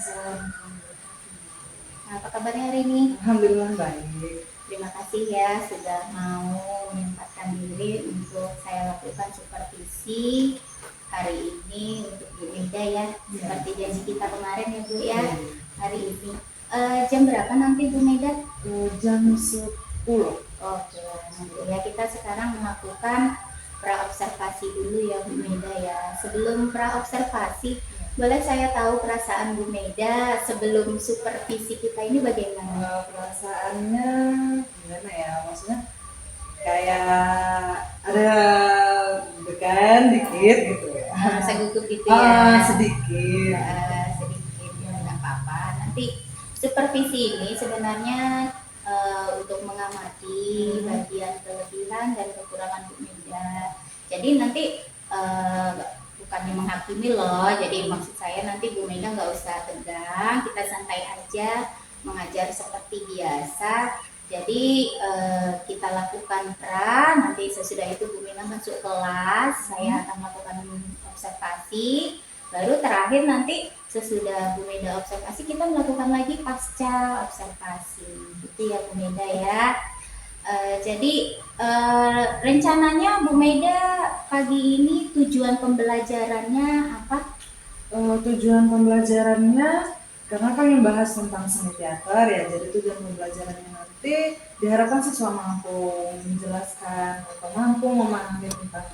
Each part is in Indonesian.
Waalaikumsalam. Nah, apa kabarnya hari ini? Alhamdulillah baik. Terima kasih ya sudah mau menyempatkan diri untuk saya lakukan supervisi hari ini untuk Bu Ida ya. Seperti janji kita kemarin ya Bu ya, hari ini. Jam berapa nanti Bu Meda? Jam 10. Oke, nanti ya kita sekarang melakukan praobservasi dulu ya Bu Meda ya. Sebelum praobservasi, boleh saya tahu perasaan Bu Meda sebelum supervisi kita ini bagaimana? Perasaannya gimana ya? Maksudnya kayak ada deg-degan dikit gitu ya. Rasa gugup gitu ya? Sedikit. Sedikit ya nggak apa-apa. Nanti supervisi ini sebenarnya untuk mengamati bagian kelebihan dan kekurangan Bu Meda. Jadi nanti bukannya menghakimi loh. Jadi maksud saya nanti Bu Mega nggak usah tegang, kita santai aja mengajar seperti biasa. Jadi kita lakukan nanti sesudah itu Bu Mega masuk kelas, saya akan melakukan observasi. Baru terakhir nanti sesudah Bu Mega observasi kita melakukan lagi pasca observasi. Gitu ya Bu Mega ya. Jadi rencananya Bu Meda pagi ini tujuan pembelajarannya apa? Tujuan pembelajarannya karena kami membahas tentang seni teater ya, jadi tujuan pembelajarannya nanti diharapkan siswa mampu menjelaskan atau mampu memahami tentang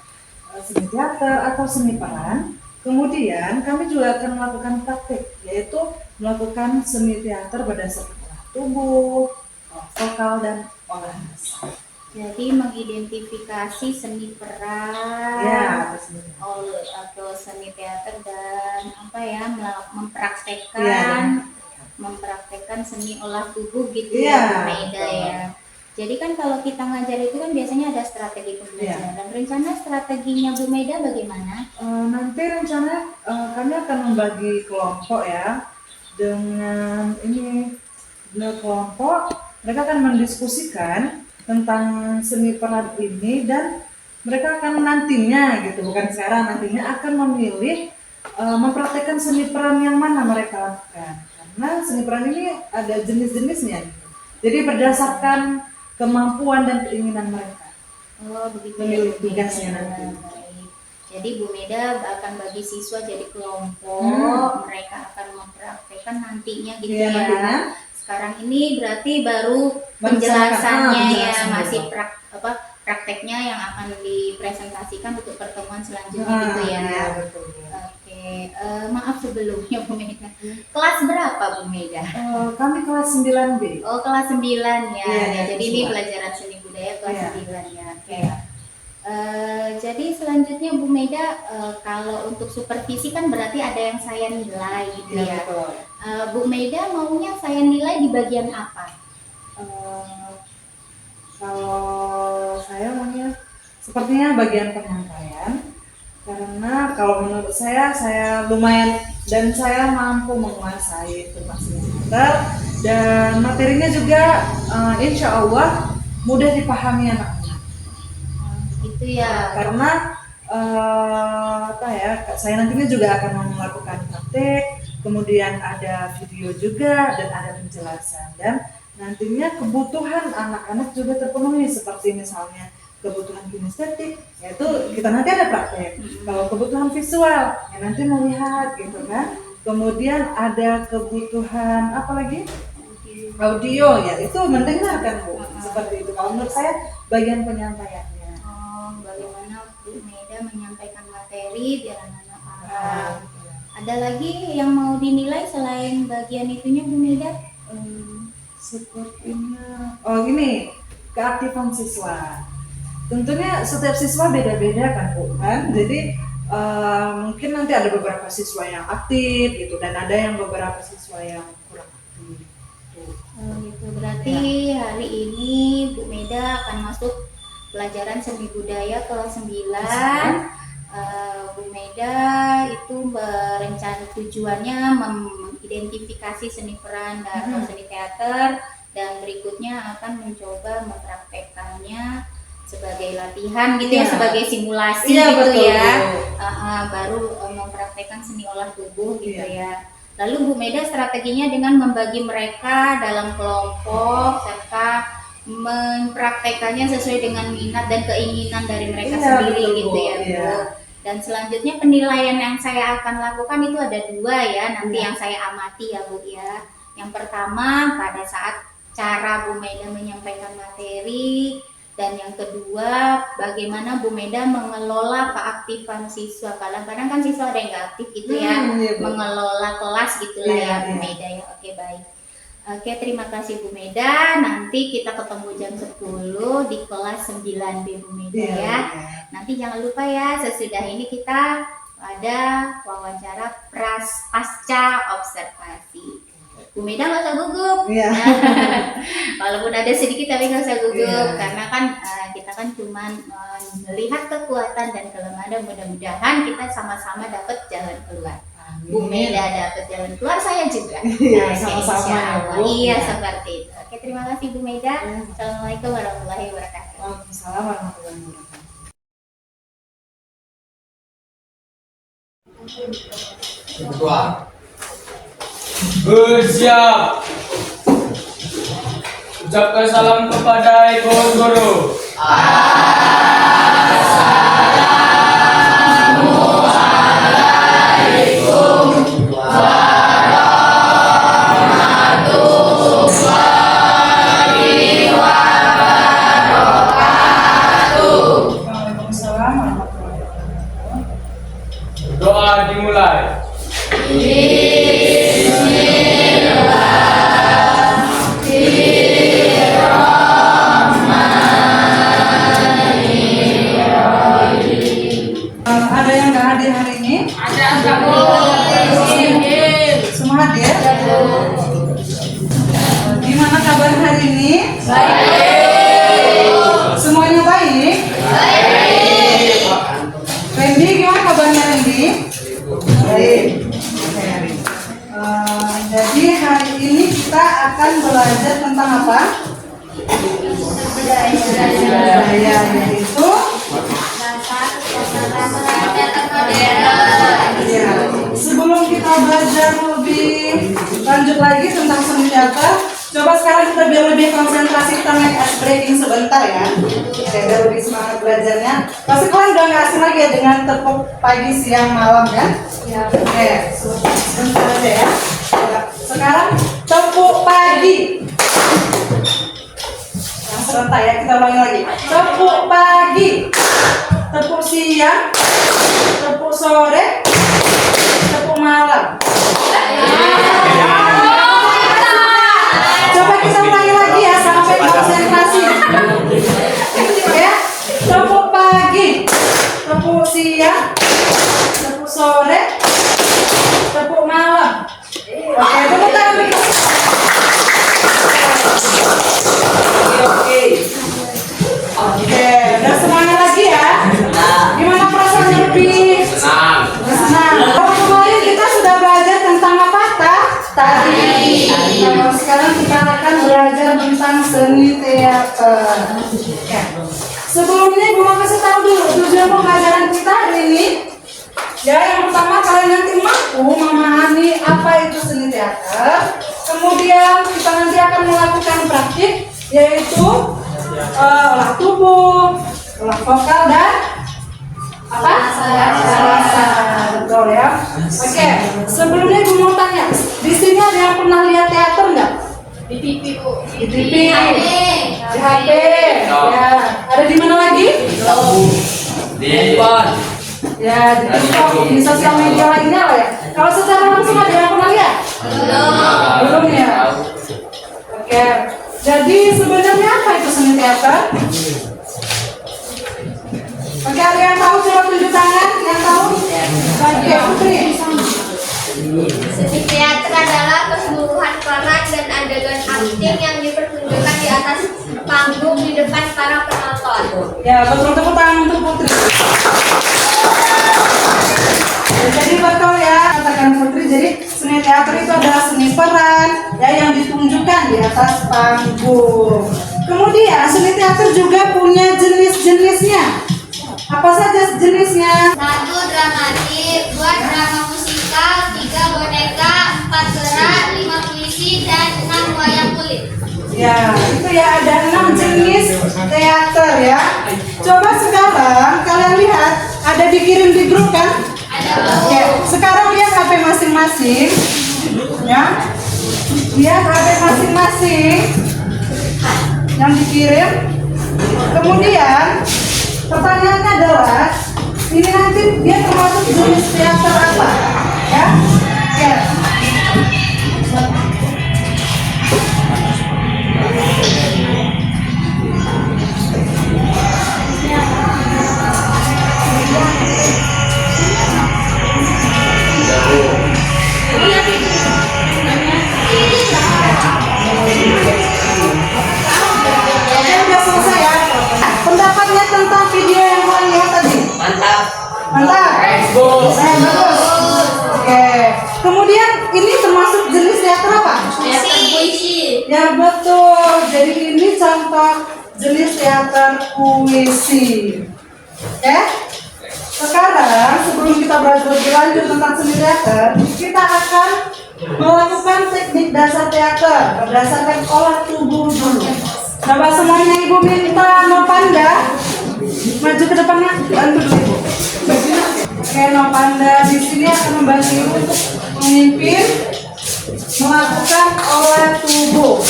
seni teater atau seni peran. Kemudian kami juga akan melakukan praktik, yaitu melakukan seni teater berdasarkan olah tubuh, vokal dan olah rasa. Jadi mengidentifikasi seni peran Ya, atau seni teater dan apa ya mempraktekkan seni olah tubuh gitu ya Bu Meda ya. Jadi kan kalau kita ngajar itu kan biasanya ada strategi pembelajaran. Dan rencana strateginya Bu Meda bagaimana? Nanti rencananya kami akan membagi kelompok ya dengan kelompok. Mereka akan mendiskusikan tentang seni peran ini dan mereka akan nantinya gitu, bukan sekarang, nantinya akan memilih mempraktekkan seni peran yang mana mereka lakukan. Karena seni peran ini ada jenis-jenisnya gitu. Jadi berdasarkan kemampuan dan keinginan mereka. Oh begitu memilih ya, tugasnya nanti. Jadi Bu Meda akan bagi siswa jadi kelompok, mereka akan mempraktekkan nantinya gitu ya. Nantinya. Sekarang ini berarti baru penjelasannya ya, masih prakteknya yang akan dipresentasikan untuk pertemuan selanjutnya gitu ya. Iya, betul. Oke, maaf sebelumnya Bu Meda. Kelas berapa Bu Meda? Kami kelas 9B. Oh kelas 9 ya. Ya, jadi ini pelajaran seni budaya kelas 9 ya. Oke. Jadi selanjutnya Bu Meda, kalau untuk supervisi kan berarti ada yang saya nilai gitu ya. Bu Meda maunya saya nilai di bagian apa? Kalau saya maunya sepertinya bagian penyampaian, karena kalau menurut saya lumayan dan saya mampu menguasai tentang seni teater dan materinya juga insya Allah mudah dipahami anak-anak. Gitu ya. Karena saya nantinya juga akan melakukan praktek, kemudian ada video juga dan ada penjelasan, dan nantinya kebutuhan anak-anak juga terpenuhi, seperti misalnya kebutuhan kinestetik, yaitu kita nanti ada praktek. Kalau kebutuhan visual, ya nanti melihat gitu kan. Kemudian ada kebutuhan apa lagi? Audio, ya itu mendengarkan Bu. Seperti itu. Kalau menurut saya bagian penyampaiannya. Bagaimana Bu Meda menyampaikan materi biar anak-anak paham. Ada lagi yang mau dinilai selain bagian itunya Bu Meda? Sepertinya, gini, keaktifan siswa. Tentunya setiap siswa beda-beda kan Bu kan. Jadi mungkin nanti ada beberapa siswa yang aktif gitu dan ada yang beberapa siswa yang kurang aktif. Gitu. Berarti hari ini Bu Meda akan masuk pelajaran seni budaya kelas 9. Bu Meda itu berencana tujuannya mengidentifikasi seni peran atau seni teater, dan berikutnya akan mencoba mempraktekkannya sebagai latihan gitu ya, sebagai simulasi gitu betul, ya. Baru mempraktekkan seni olah tubuh gitu ya. Lalu Bu Meda strateginya dengan membagi mereka dalam kelompok serta mempraktekannya sesuai dengan minat dan keinginan dari mereka sendiri betul, gitu ya Bu. Iya. Dan selanjutnya penilaian yang saya akan lakukan itu ada 2 ya, nanti yang saya amati ya Bu ya. Yang pertama pada saat cara Bu Meda menyampaikan materi, dan yang kedua bagaimana Bu Meda mengelola keaktifan siswa. Kadang-kadang kan siswa ada yang nggak aktif gitu ya, Iya, Bu. mengelola kelas gitulah Iya, ya Bu iya. Meda ya. Oke baik. Oke, terima kasih Bu Meda. Nanti kita ketemu jam 10 di kelas 9B Bu Meda Iya, ya. iya. Nanti jangan lupa ya, sesudah ini kita ada wawancara pasca observasi. Bu Meda nggak usah gugup. Iya. Walaupun ada sedikit tapi nggak usah gugup, Iya. karena kan kita kan cuman melihat kekuatan dan kelemahan, dan mudah-mudahan kita sama-sama dapat jalan keluar. Bu Meda dapat jalan keluar, saya juga. Iya, Oke, sama-sama insya ya, Allah. Bu. Iya, Ya. seperti itu. Oke, terima kasih Bu Meda. Ya. Assalamualaikum warahmatullahi wabarakatuh. Waalaikumsalam warahmatullahi wabarakatuh. Ketua. Bersiap. Ucapkan salam kepada Ibu Guru. Waalaikumsalam warahmatullahi wabarakatuh. Doa dimulai. Ada yang nggak hadir hari ini? Semua hadir? Gimana kabar hari ini? Semuanya baik? Randy, gimana kabarnya Randy? Baik. Jadi hari ini kita akan belajar tentang apa? Budaya, yaitu ya. Sebelum kita belajar lebih lanjut lagi tentang seni teater, coba sekarang kita biar lebih konsentrasi, kita make ice breaking sebentar ya. Oke, biar lebih semangat belajarnya. Pasti kalian udah nggak asing lagi ya dengan tepuk pagi, siang, malam kan? Ya. Oke, sebentar aja ya. Sekarang tepuk pagi. Yang serentak ya, kita ulangi lagi. Tepuk pagi, tepuk siang, tepuk sore, tepuk malam. Coba kita ulangi lagi ya sampai konsentrasi. Ya, tepuk pagi, tepuk siang, tepuk sore, tepuk malam. Oke, tepuk tangan. Oke, udah semangat lagi ya. Gimana perasaannya lebih? Senang. Senang. Kalau kemarin kita sudah belajar tentang apa? Tari. Kalau sekarang kita akan belajar tentang seni teater. Ya. Sebelumnya gue mau kasih tahu dulu tujuan pembelajaran kita hari ini. Ya, yang pertama kalian nanti mampu memahami apa itu seni teater. Kemudian kita nanti akan melakukan praktik, yaitu olah tubuh, olah vokal dan apa? Bahasa. Betul ya. Oke, sebelumnya gue mau tanya, di sini ada yang pernah lihat teater nggak? Di TV Bu. Di TV, di HP, ya. Ada di mana lagi? Di handphone. Ya, di TikTok, di sosial media lainnya lah ya. Kalau secara langsung ada yang pernah lihat? Belum ya. Oke, jadi sebenarnya apa itu seni teater? Oke, ada yang tahu? Coba tunjuk tangan. Yang tahu? Oke, Putri. Seni teater adalah keseluruhan peran dan adegan akting yang dipertunjukkan di atas panggung di depan para penonton. Ya, betul, tepuk tangan untuk Putri. Ya, jadi betul ya, katakan Putri. Jadi seni teater itu adalah seni peran ya yang ditunjukkan di atas panggung. Kemudian seni teater juga punya jenis-jenisnya. Apa saja jenisnya? 1. Dramatik, 2. Drama musikal, 3. Boneka, 4. Ya, itu ya ada 6 jenis teater ya. Coba sekarang kalian lihat, ada dikirim di grup kan? Oke, sekarang lihat HP masing-masing. Ya. Lihat HP masing-masing yang dikirim. Kemudian pertanyaannya adalah ini nanti dia termasuk jenis teater apa? Ya. Oke. Oke, udah selesai ya. Pendapatnya tentang video yang kalian lihat tadi? Mantap. Mantap. Bagus. Bagus. Oke. Kemudian ini termasuk jenis teater apa? puisi. Ya betul. Jadi ini contoh jenis teater puisi. Oke. Sekarang sebelum kita belajar lebih lanjut tentang seni teater, kita akan melakukan teknik dasar teater berdasarkan olah tubuh dulu. Coba semuanya ibu minta Nopanda maju ke depannya, bantu dulu ibu. Oke, Nopanda di sini akan membantu ibu untuk memimpin melakukan olah tubuh.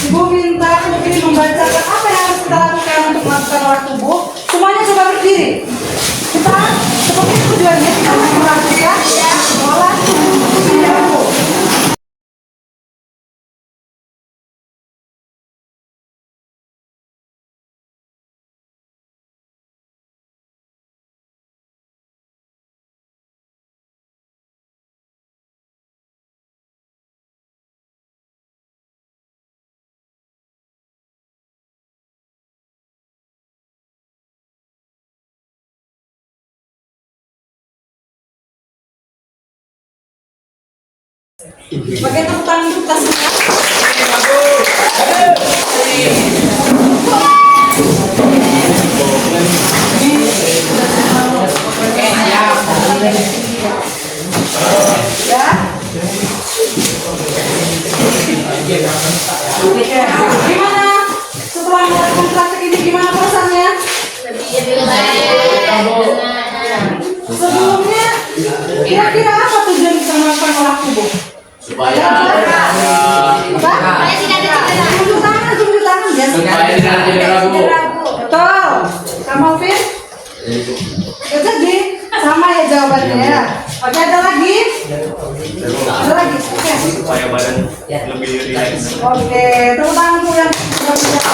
Ibu minta Putri membacakan apa yang harus kita lakukan untuk melakukan olah tubuh. Semuanya coba berdiri. Kita seperti tujuannya kita melakukan olah tubuh. Pakai tepuk tangan kita semua. Ya. Oke. Gimana? Setelah melakukan praktek ini gimana perasaannya? Sebelumnya kira-kira apa tujuan kita melakukan olah tubuh? Supaya Apa? Tunjuk tangan ya. Supaya tidak jadi ragu. Betul. Kamu Vin? Ya jadi sama ya jawabannya ya. Oke, ada lagi? Ada lagi? Oke. Supaya badan lebih rileks. Oke, tepuk tangan tuh yang sudah bisa.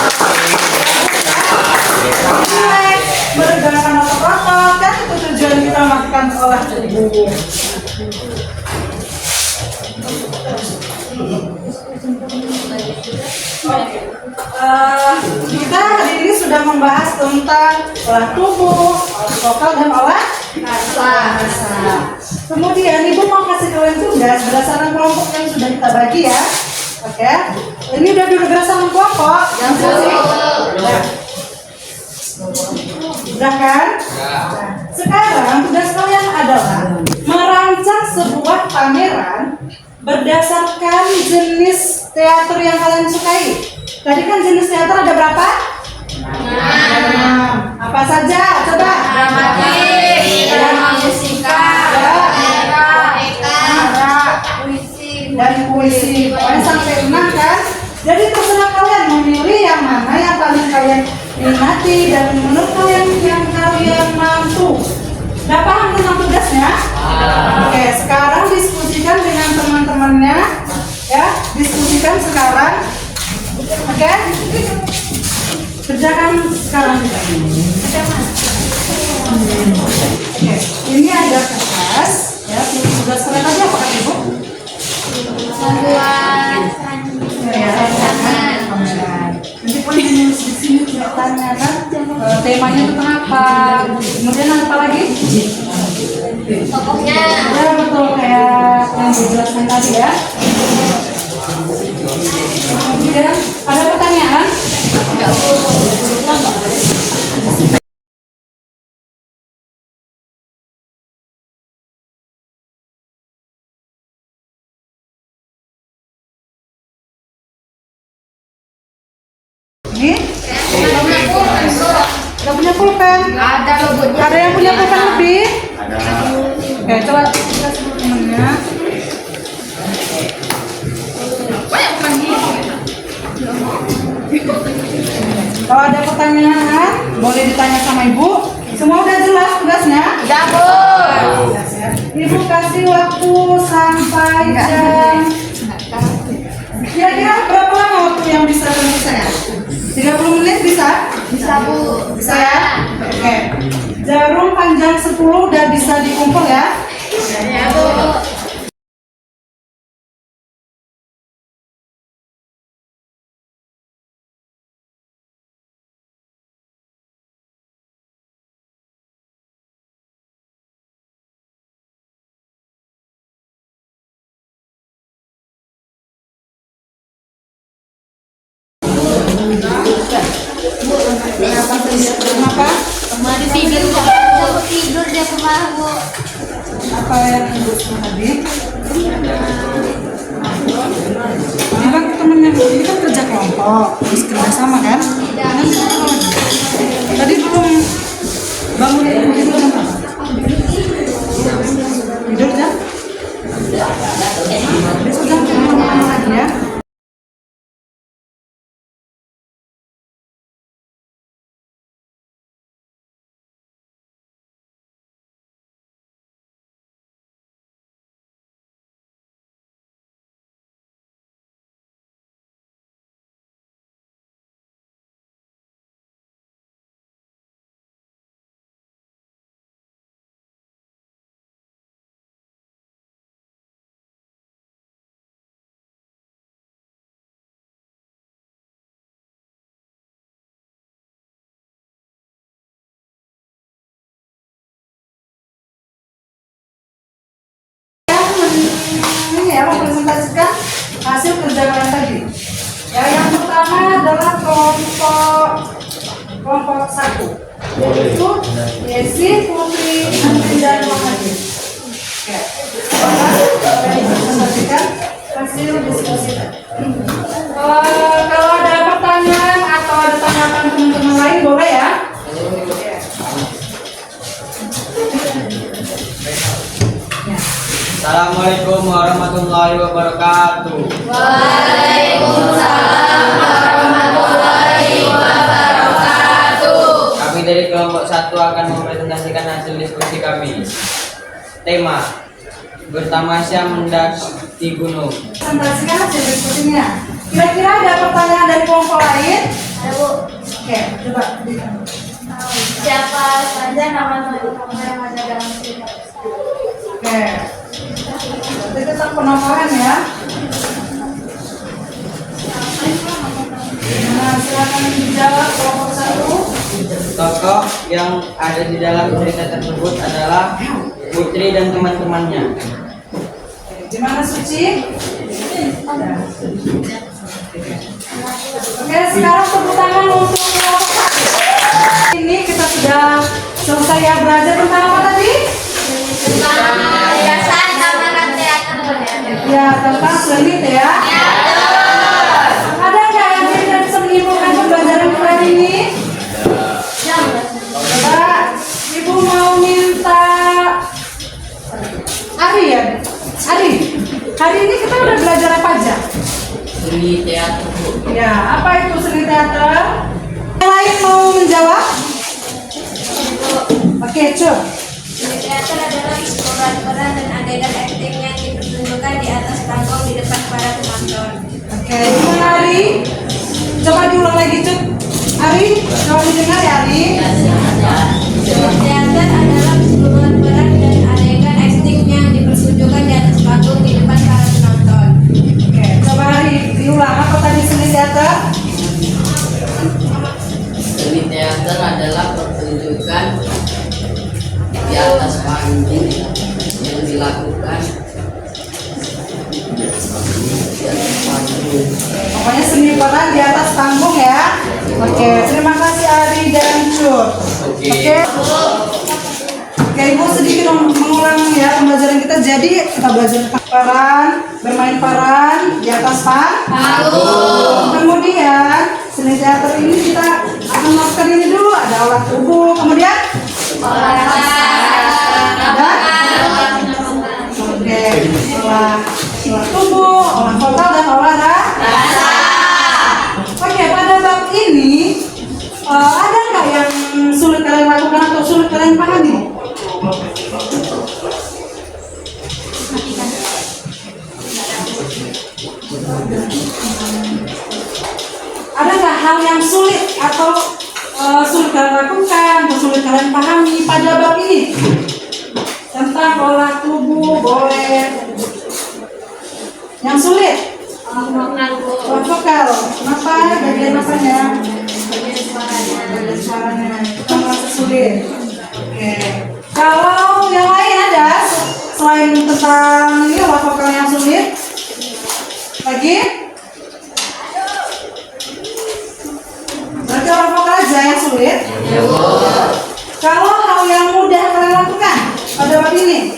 Rileks, meredakan otot-otot, kan itu tujuan kita melakukan olah tubuh. Kita hari ini sudah membahas tentang olah tubuh, olah vokal dan olah rasa. Kemudian ibu mau kasih kalian tugas berdasarkan kelompok yang sudah kita bagi ya. Oke, ini udah dulu berdasarkan kelompok. Yang sudah. Sudah kan? Nah, sekarang tugas kalian adalah merancang sebuah pameran berdasarkan jenis teater yang kalian sukai. Tadi kan jenis teater ada berapa? 6. Apa saja? Coba. Dramatik, drama musikal, Dan puisi. Pokoknya sampai 6 kan? Jadi terserah kalian memilih yang mana yang paling kalian minati dan menurut kalian yang kalian mampu. Udah paham tentang tugasnya? Oke, sekarang diskusikan dengan teman-temannya. Ya, diskusikan sekarang. Oke? Kerjakan sekarang juga. Oke, ini ada kertas. Ya, tugas kalian tadi apa kan ibu? Nanti boleh menulis di sini ceritanya kan, temanya tentang apa, kemudian apa lagi? Tokohnya. Ya betul kayak yang dijelaskan tadi ya. Kemudian ada pertanyaan? Nih, nggak punya pulpen. Ada loh Bu. Ada yang punya pulpen lebih? Ada. Oke, coba kita sebut temennya. Kalau ada pertanyaan, boleh ditanya sama Ibu. Semua udah jelas tugasnya? Udah Bu. Ibu kasih waktu sampai jam. Kira-kira berapa lama waktu yang bisa saya? 30 menit bisa? Bisa Bu. Bisa ya? Oke. Jarum panjang 10 udah bisa dikumpul ya? Ya Bu. Kenapa? Kemarin tidur tidur dia kemarin Bu. Apa yang Ibu suruh tadi? Ini kan temennya, ini kan kerja kelompok, terus kerja sama kan? Tadi belum bangun tidur jam berapa? Tidur jam? Besok jam berapa lagi ya? Ini ya, mempresentasikan hasil kerja kalian tadi. Ya, yang pertama adalah kelompok 1. Yaitu Desi, Putri, Andri, dan Mahadi. Oke. Sekarang kita presentasikan hasil diskusi tadi. Kalau ada pertanyaan atau ada tanggapan teman-teman lain boleh ya? Assalamualaikum warahmatullahi wabarakatuh. Waalaikumsalam warahmatullahi wabarakatuh. Kami dari kelompok 1 akan mempresentasikan hasil diskusi kami. Tema: bertamasya mendaki gunung. Presentasikan hasil diskusinya. Kira-kira ada pertanyaan dari kelompok lain? Ada Bu. Oke, coba. Siapa saja nama teman-teman yang ada dalam cerita? Oke. Berarti tetap penambahan ya. Nah, silakan dijawab kelompok 1. Tokoh yang ada di dalam cerita tersebut adalah Putri dan teman-temannya. Di mana Suci? Oke, sekarang tepuk tangan untuk kelompok 1. Ini kita sudah selesai ya belajar tentang apa tadi? Yayasan Amanat Teater. Ya, tentang seni ya. Ada nggak yang bisa menyimpulkan pembelajaran kita hari ini? Coba, Ibu mau minta Ari ya? Ari, hari ini kita udah belajar apa aja? Seni teater. Ya, apa itu seni teater? Yang lain mau menjawab? Oke, coba. Seni teater adalah peran-peran dan adegan akting yang dipertunjukkan di atas panggung di depan para penonton. Oke, gimana Ari? Coba diulang lagi, Cuk. Ari, coba didengar ya, Ari. Seni teater adalah keseluruhan peran dan adegan akting yang dipertunjukkan di atas panggung di depan para penonton. Oke, coba Ari, diulang apa tadi seni teater? Seni teater adalah pertunjukan di atas panggung yang dilakukan di atas panggung. Pokoknya seni peran di atas panggung ya. Oke, terima kasih Ari dan Cut. Oke. Oke, Ibu sedikit mengulang ya pembelajaran kita. Jadi kita belajar tentang peran, bermain peran di atas panggung. Kemudian seni teater ini kita akan melakukan ini dulu, ada olah tubuh, kemudian ada oke, olah tubuh, olah vokal dan olah rasa. Oke, pada bab ini ada nggak yang sulit kalian lakukan atau sulit kalian pahami? Ada nggak hal yang sulit atau sulit kalian lakukan atau sulit kalian pahami pada bab ini? Tentang olah tubuh, boleh. Yang sulit? Olah vokal. Kenapa? Bagian apanya? Bagian suaranya. Itu merasa sulit. Oke. Kalau yang lain ada selain tentang ini olah vokal yang sulit? Lagi? Berarti olah vokal aja yang sulit? Kalau hal yang mudah kalian lakukan pada bab ini?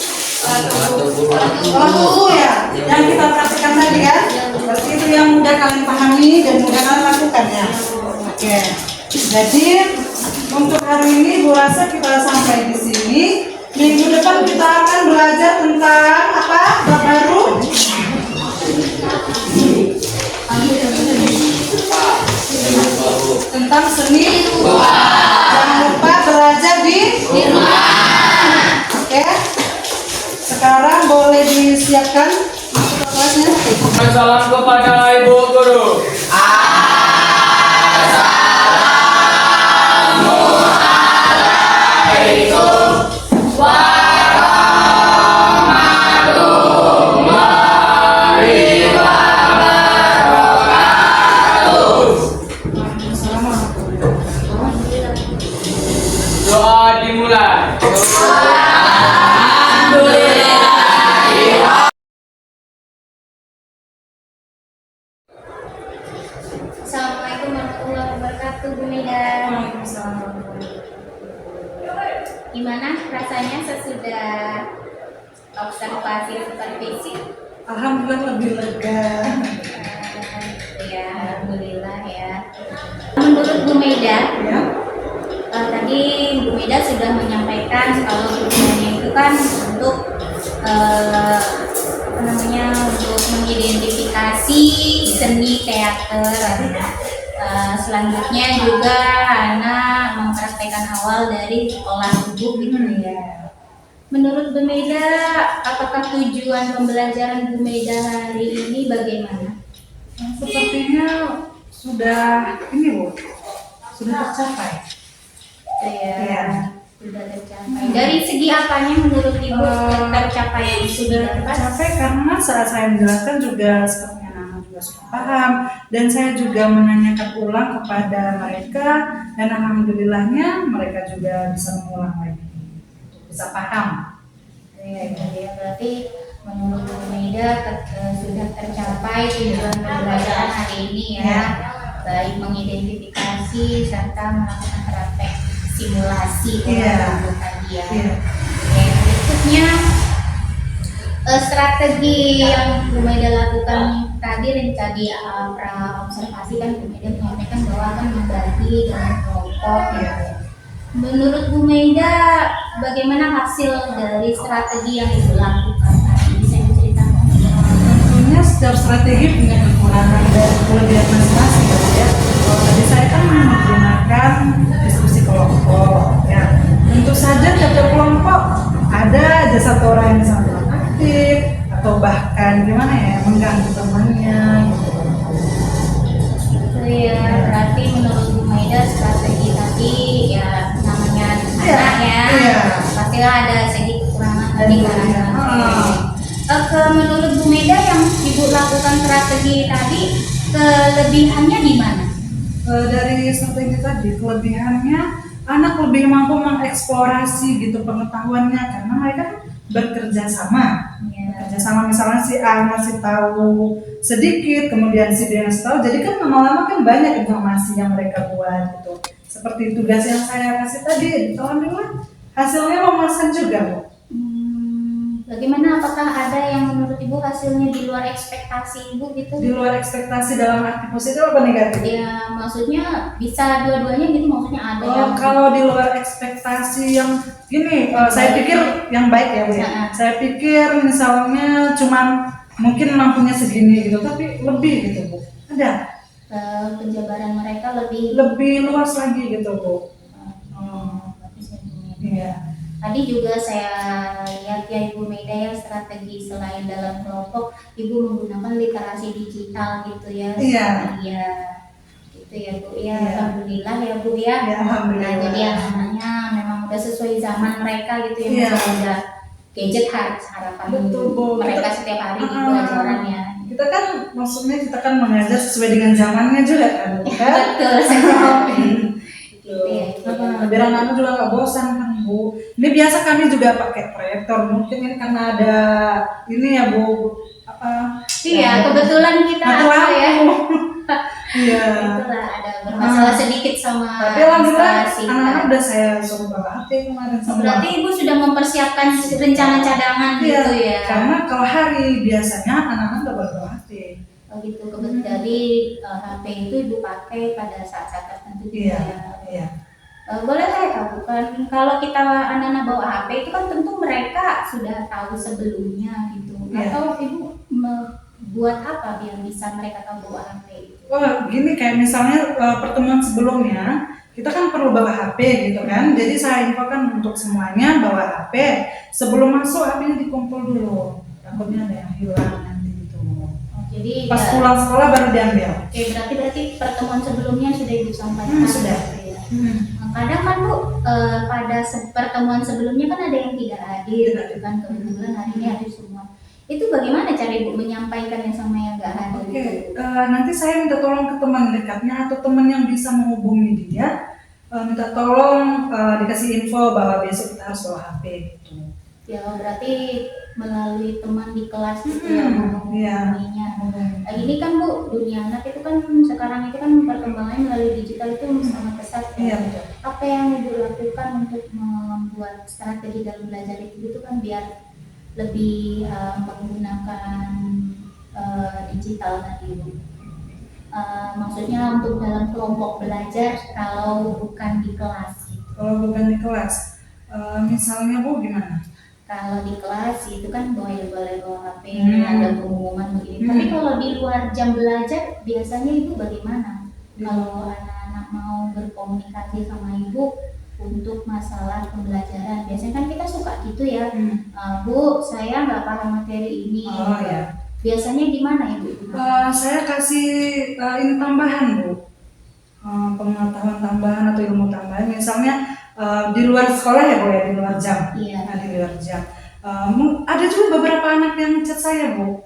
Olah tubuh ya, yang kita praktikkan tadi kan? Berarti itu yang mudah kalian pahami dan mudah kalian lakukan ya. Oke. Jadi untuk hari ini Bu rasa kita sampai di sini. Minggu depan kita akan belajar tentang apa? Bab baru. Tentang seni. Jangan lupa belajar di rumah. Oke. Sekarang boleh disiapkan masuk ke kelasnya. Salam kepada Ibu Guru. Doa dimulai. Assalamualaikum warahmatullahi wabarakatuh, Bu Meda. Gimana rasanya sesudah observasi supervisi? Alhamdulillah lebih lega. Ya, alhamdulillah ya. Menurut Bu Meda, Ya. tadi Bu Meda sudah menyampaikan kalau tujuannya itu kan untuk apa namanya, untuk mengidentifikasi seni teater. Selanjutnya juga anak mempraktekkan awal dari olah tubuh gitu ya. Menurut Bu Meda, apakah tujuan pembelajaran Bu Meda hari ini bagaimana? Sepertinya sudah ini Bu, sudah tercapai. Saya Iya. sudah tercapai. Dari segi apanya menurut Ibu tercapai Sudah tercapai karena saat saya menjelaskan juga seperti anak-anak juga sudah paham dan saya juga menanyakan ulang kepada mereka dan alhamdulillahnya mereka juga bisa mengulang lagi, bisa paham. Ya, berarti menurut Bu Meda sudah tercapai tujuan pembelajaran hari ini ya, baik mengidentifikasi serta melakukan praktek simulasi olah tubuh tadi ya. Oke, berikutnya strategi yang Bu Meda lakukan tadi pra observasi kan Bu Meda menyampaikan bahwa akan membagi dengan kelompok ya. Menurut Bu Meda, bagaimana hasil dari strategi yang Ibu lakukan tadi? Bisa diceritakan? Tentunya setiap strategi punya kekurangan dan kelebihan masing-masing ya. Kalau tadi saya kan menggunakan diskusi kelompok ya. Tentu saja setiap kelompok ada aja satu orang yang sangat aktif atau bahkan gimana ya mengganggu temannya gitu. Itu ya, berarti menurut Bu Meda strategi tadi ya namanya anak ya, pastilah ada segi kekurangan tadi kan. Menurut Bu Meda yang Ibu lakukan strategi tadi, kelebihannya di mana? Dari strategi tadi kelebihannya anak lebih mampu mengeksplorasi gitu pengetahuannya karena mereka kan bekerja sama. Bekerja sama misalnya si A masih tahu sedikit, kemudian si B masih tahu, jadi kan lama-lama kan banyak informasi yang mereka buat gitu. Seperti tugas yang saya kasih tadi, alhamdulillah hasilnya memuaskan juga Bu. Bagaimana, apakah ada yang menurut Ibu hasilnya di luar ekspektasi Ibu gitu? Di luar ekspektasi dalam arti positif apa negatif? Ya maksudnya bisa dua-duanya gitu, maksudnya ada Oh, yang kalau di luar ekspektasi yang gini, saya pikir yang baik ya Bu ya. Nah. Saya pikir misalnya cuman mungkin mampunya segini gitu, tapi lebih gitu Bu. Ada penjabaran mereka lebih lebih luas lagi gitu Bu. bagus ya, Bu. Iya. Tadi juga saya lihat ya Ibu Meda ya, strategi selain dalam kelompok Ibu menggunakan literasi digital gitu ya. Iya. Iya. Gitu ya Bu ya. Iya. Alhamdulillah ya Bu ya. Ya, alhamdulillah. Nah, jadi anak-anaknya memang udah sesuai zaman mereka gitu ya. Iya. Memang udah gadget harus harapan Betul, Bu. mereka Kita- setiap hari di Ah. pelajarannya. Kita kan maksudnya kita kan mengajar sesuai dengan zamannya juga kan, Bu, kan? Betul sekali. Gitu ya, Ibu. Biar anak-anak juga nggak bosan kan Bu. Ini biasa kami juga pakai proyektor, mungkin ini karena ada ini ya Bu, apa? Iya, kebetulan kita Mati apa ya? lampu. Iya. Itulah ada bermasalah sedikit sama Tapi alhamdulillah instalasi. anak-anak udah saya suruh bawa HP kemarin semua. Berarti Ibu sudah mempersiapkan rencana cadangan Iya, gitu ya? karena kalau hari biasanya anak-anak nggak boleh bawa HP. Oh gitu, kebetulan jadi HP itu Ibu pakai pada saat-saat tertentu juga Iya, ya? iya. Boleh saya tahu kan, kalau kita anak-anak bawa HP itu kan tentu mereka sudah tahu sebelumnya gitu. Iya. Atau Ibu buat apa biar bisa mereka tahu bawa HP itu? Wah, gini kayak misalnya pertemuan sebelumnya kita kan perlu bawa HP gitu kan. Jadi saya infokan untuk semuanya bawa HP. Sebelum masuk HP-nya dikumpul dulu. Takutnya ada yang hilang nanti gitu. Oh, jadi Pas ya- pulang sekolah baru diambil. Oke, berarti pertemuan sebelumnya sudah Ibu sampaikan. Sudah. Gitu ya. Kadang kan Bu, pada pertemuan sebelumnya kan ada yang tidak hadir, Tidak. gitu kan, kebetulan hari ini hadir semua. Itu bagaimana cara Ibu menyampaikannya sama yang nggak hadir? Oke, gitu? nanti saya minta tolong ke teman dekatnya atau teman yang bisa menghubungi dia. Minta tolong dikasih info bahwa besok kita harus bawa HP gitu. Ya berarti melalui teman di kelas itu ya Iya. menghubunginya. Nah, ini kan Bu, dunia anak itu kan sekarang itu kan perkembangannya melalui digital itu sangat pesat Iya, ya. betul. Apa yang Ibu lakukan untuk membuat strategi dalam belajar itu kan biar lebih menggunakan digital tadi Bu? Maksudnya untuk dalam kelompok belajar kalau bukan di kelas gitu. Kalau bukan di kelas, misalnya Bu gimana? Kalau di kelas itu kan boleh bawa HP, Hmm. ada pengumuman begini. Tapi kalau di luar jam belajar biasanya Ibu bagaimana? Kalau anak-anak mau berkomunikasi sama Ibu untuk masalah pembelajaran, biasanya kan kita suka gitu ya. Bu, saya nggak paham materi ini. Oh ya. Biasanya gimana Ibu? Saya kasih ini tambahan Bu, pengetahuan tambahan atau ilmu tambahan. Misalnya di luar sekolah ya Bu ya, di luar jam. Iya. Nah, di luar jam. Ada juga beberapa anak yang chat saya Bu.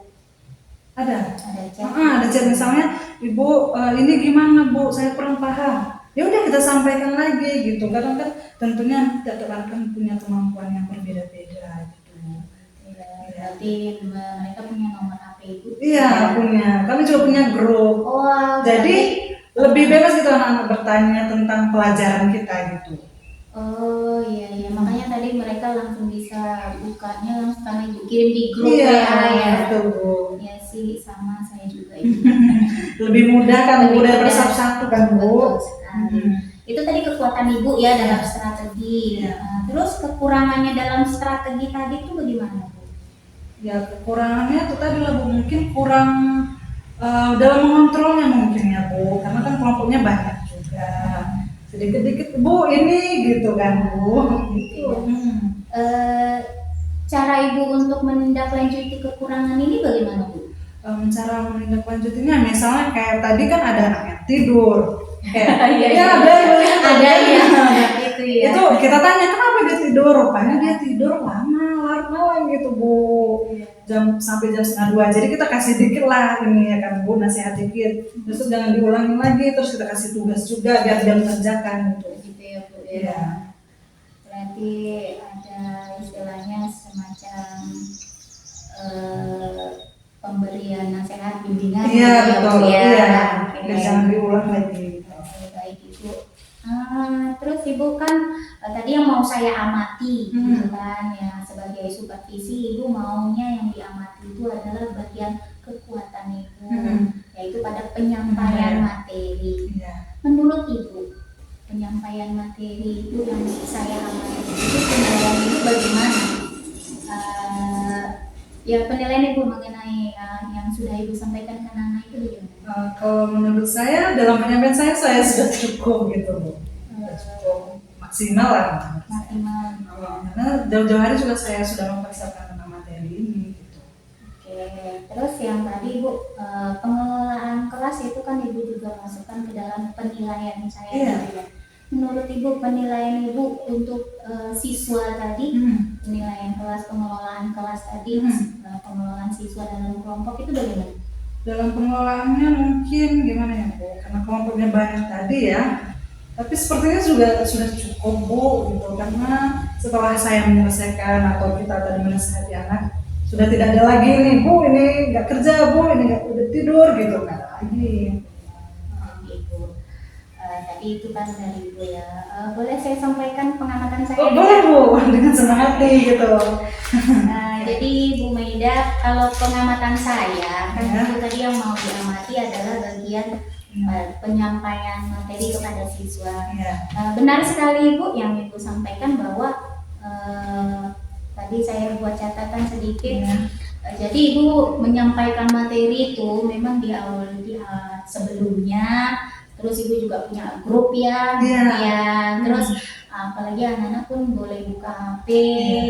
Ada. Ada chat. Ada chat misalnya, Ibu ini gimana Bu? Saya kurang paham. Ya udah kita sampaikan lagi gitu. Karena kan tentunya tiap anak kan punya kemampuan yang berbeda-beda gitu. Berarti mereka punya nomor HP Ibu? Iya punya. Kami juga punya grup. Oh, Jadi lebih bebas gitu anak-anak bertanya tentang pelajaran kita gitu. Oh iya, makanya tadi mereka langsung bisa bukanya langsung karena Ibu kirim di grup Iya, WA ya. betul Bu. Ya sih, sama saya juga itu. Lebih mudah kan Bu, Lebih daripada mudah. satu-satu kan Bu. Betul sekali. Itu tadi kekuatan Ibu ya dalam strategi. Iya. Nah, terus kekurangannya dalam strategi tadi itu bagaimana Bu? Ya kekurangannya itu tadi lah Bu, mungkin kurang dalam mengontrolnya mungkin ya Bu, karena kan kelompoknya banyak juga. Sedikit-sedikit Bu ini gitu kan Bu. Gitu. Cara Ibu untuk menindaklanjuti kekurangan ini bagaimana Bu? Cara menindaklanjutinya misalnya kayak tadi kan ada anak yang tidur. Kayak, Iya, ya iya. Ada ya, itu ya. Itu kita tanya kenapa dia tidur, rupanya dia tidur lama, larut malam gitu Bu, sampai jam 1:30. Jadi kita kasih dikit lah ini ya kan Bu, nasihat dikit, terus jangan diulangi lagi, terus kita kasih tugas juga biar dia mengerjakan gitu. Gitu ya Bu ya. Iya. Berarti ada istilahnya semacam pemberian nasihat bimbingan Iya gitu ya, Bu, betul, ya. iya, Oke. biar jangan diulang lagi. Oke, baik Ibu. Terus Ibu kan tadi yang mau saya amati gitu kan ya sebagai sebagai supervisi, ibu maunya yang diamati itu adalah bagian kekuatan ibu, yaitu pada penyampaian materi. Iya. Menurut ibu, penyampaian materi itu yang saya amati itu penilaian ibu bagaimana? Ya penilaian ibu mengenai yang sudah ibu sampaikan ke Nana itu bagaimana? Kalau menurut saya dalam penyampaian saya sudah cukup gitu Bu. Sudah cukup maksimal lah. Maksimal. Karena jauh-jauh hari juga saya sudah mempersiapkan tentang materi ini. Gitu. Oke, terus yang tadi ibu pengelolaan kelas itu kan ibu juga masukkan ke dalam penilaian saya. Iya. Gitu ya. Menurut ibu penilaian ibu untuk siswa tadi, penilaian kelas, pengelolaan kelas tadi, pengelolaan siswa dalam kelompok itu bagaimana? Dalam pengelolaannya mungkin gimana ya Bu? Karena kelompoknya banyak tadi ya. Tapi sepertinya sudah cukup Bu gitu. Karena setelah saya menyelesaikan atau kita tadi menasihati anak, sudah tidak ada lagi nih Bu, ini nggak kerja Bu, ini nggak udah tidur gitu, nggak ada lagi. Gitu. Tadi itu kan dari ibu ya. Boleh saya sampaikan pengamatan saya? Oh boleh Bu, dengan senang hati gitu. Jadi Bu Maida, kalau pengamatan saya kan Ya. itu tadi yang mau diamati adalah bagian penyampaian materi kepada siswa. Iya. Benar sekali Ibu yang Ibu sampaikan bahwa tadi saya buat catatan sedikit. Iya. Jadi Ibu menyampaikan materi itu memang di awal sebelumnya, terus Ibu juga punya grup ya, Iya. ya. Terus apalagi anak-anak pun boleh buka HP,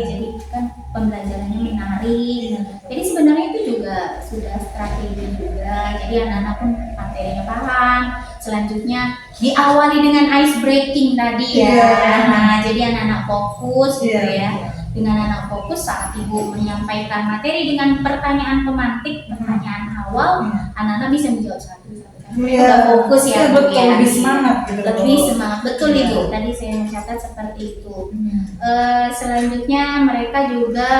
jadi kan pembelajarannya menarik. Jadi sebenarnya itu juga sudah strategi juga. Jadi anak-anak pun materinya paham. Selanjutnya diawali dengan ice breaking tadi ya. Iya. Nah, jadi anak-anak fokus gitu Iya. ya. Dengan anak fokus saat ibu menyampaikan materi dengan pertanyaan pemantik, pertanyaan awal, anak-anak bisa menjawab satu-satu. Iya. Udah fokus ya, Iya, Bu, betul, ya. lebih semangat gitu. Lebih semangat, betul Iya. Ibu. Tadi saya mencatat seperti itu. Selanjutnya mereka juga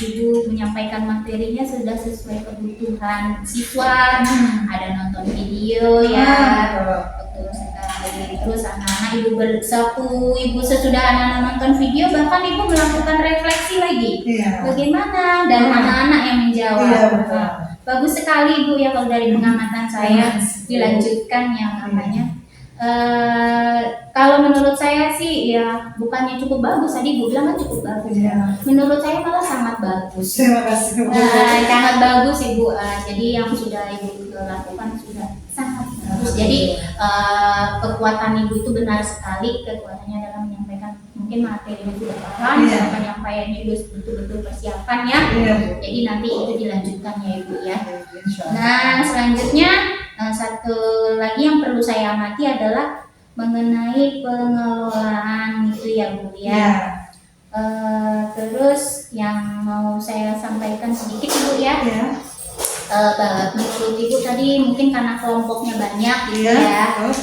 Ibu menyampaikan materinya sudah sesuai kebutuhan siswa. Ada nonton video ya. Betul sekali. Terus anak-anak Ibu sesudah anak-anak nonton video bahkan Ibu melakukan refleksi lagi. Iya. Bagaimana dan anak-anak yang menjawab. Iya, betul. Nah, bagus sekali Ibu ya kalau dari pengamatan saya dilanjutkan yang namanya. Kalau menurut saya sih ya bukannya cukup bagus, tadi Ibu bilang kan cukup bagus. Iya. Menurut saya malah sangat bagus. Terima kasih Bu. Sangat bagus Ibu. Jadi yang sudah Ibu lakukan sudah sangat bagus. Jadi kekuatan Ibu itu benar sekali. Kekuatannya adalah menyampaikan mungkin materi yang sudah paham, Iya. cara penyampaiannya Ibu betul-betul persiapan ya. Iya. Jadi nanti itu dilanjutkan ya Ibu ya. Insya Allah. Nah selanjutnya satu lagi yang perlu saya amati adalah mengenai pengelolaan itu ya Bu ya. Iya. Terus yang mau saya sampaikan sedikit Ibu ya. Iya. Menurut Ibu tadi mungkin karena kelompoknya banyak gitu Iya. ya. Betul.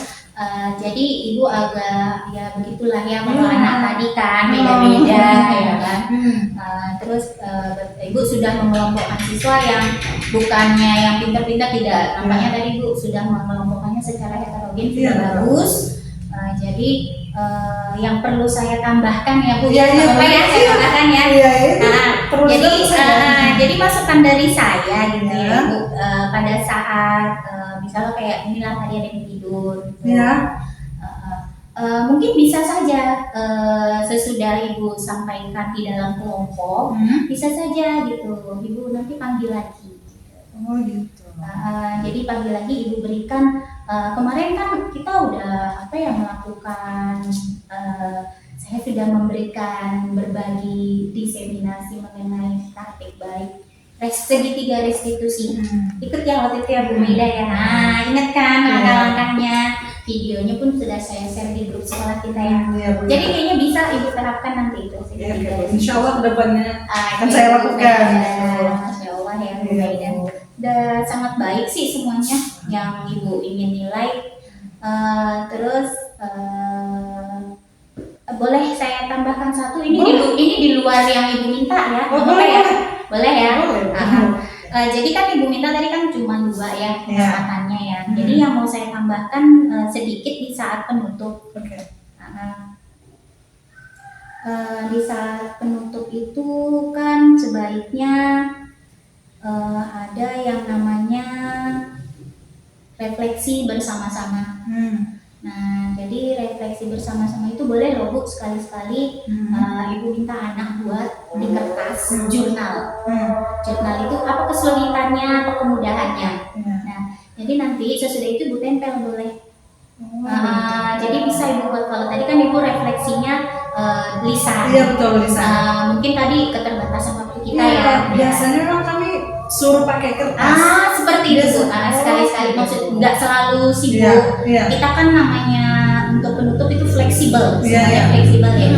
Jadi Ibu agak ya begitulah ya kalau anak tadi kan beda-beda ya kan. Terus Ibu sudah mengelompokkan siswa yang bukannya yang pintar-pintar tidak, nampaknya tadi Ibu sudah mengelompokkannya secara heterogen sudah Iya, bagus. Jadi yang perlu saya tambahkan ya Bu, Iya, iya, apa ya saya iya. tambahkan ya. Iya, itu Nah, perlu jadi dijelaskan. jadi masukan dari saya gitu Ya. ya Bu, pada saat misalnya kayak inilah tadi ada yang tidur gitu. Iya. Mungkin bisa saja sesudah Ibu sampaikan di dalam kelompok, bisa saja gitu Ibu nanti panggil lagi. Oh gitu. Jadi panggil lagi Ibu berikan kemarin kan kita udah melakukan saya sudah memberikan berbagi diseminasi mengenai praktik baik segitiga restitusi. Ikut ya waktu itu ya Bu Maida ya. Nah, ingat kan langkah-langkahnya. Videonya pun sudah saya share di grup sekolah kita ya. Iya, Bu. Jadi kayaknya bisa Ibu terapkan nanti itu Iya, segitiga Bu. restitusi. Insya Allah kedepannya akan Iya, saya Bu lakukan. Maida. Masya Allah ya Bu Iya, Maida. Bu. Dan sangat baik sih semuanya yang Ibu ingin nilai. Terus boleh saya tambahkan satu ini di luar yang Ibu minta ya. Oh, Boleh ya? boleh. Boleh ya. Boleh. Jadi kan Ibu minta tadi kan cuma 2 ya Iya. pengawasannya ya. Jadi yang mau saya tambahkan sedikit di saat penutup. Oke. Di saat penutup itu kan sebaiknya ada yang namanya refleksi bersama-sama. Nah, jadi refleksi bersama-sama itu boleh loh Bu, sekali-sekali Ibu minta anak buat di kertas jurnal. Jurnal itu apa kesulitannya, apa kemudahannya. Iya. Nah, jadi nanti sesudah itu Ibu tempel boleh. Jadi bisa Ibu buat, kalau tadi kan Ibu refleksinya lisan. Iya betul Lisa. Mungkin tadi keterbatasan waktu kita Iya, ya. biasanya memang kami suruh pakai kertas. Seperti itu. Sekali-sekali maksud nggak selalu sibuk. Iya, iya. Kita kan namanya untuk penutup itu fleksibel, Iya, semuanya iya. fleksibel ya.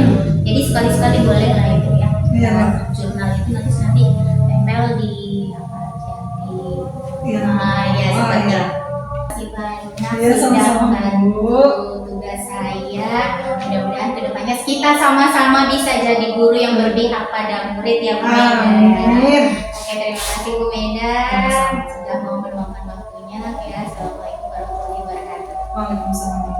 Jadi sekali-sekali boleh lah itu ya. Iya. Kalau jurnal itu nanti tempel di apa aja di. Iya. Ya Oh, seperti iya. Terima kasih banyak Iya, sudah sama-sama, membantu Bu. tugas saya. Mudah-mudahan kedepannya kita sama-sama bisa jadi guru yang berpihak pada murid ya Bu Meda. Amin. Oke, terima kasih Bu Meda Sama-sama. sudah mau meluangkan waktunya ya. Assalamualaikum warahmatullahi wabarakatuh. Waalaikumsalam.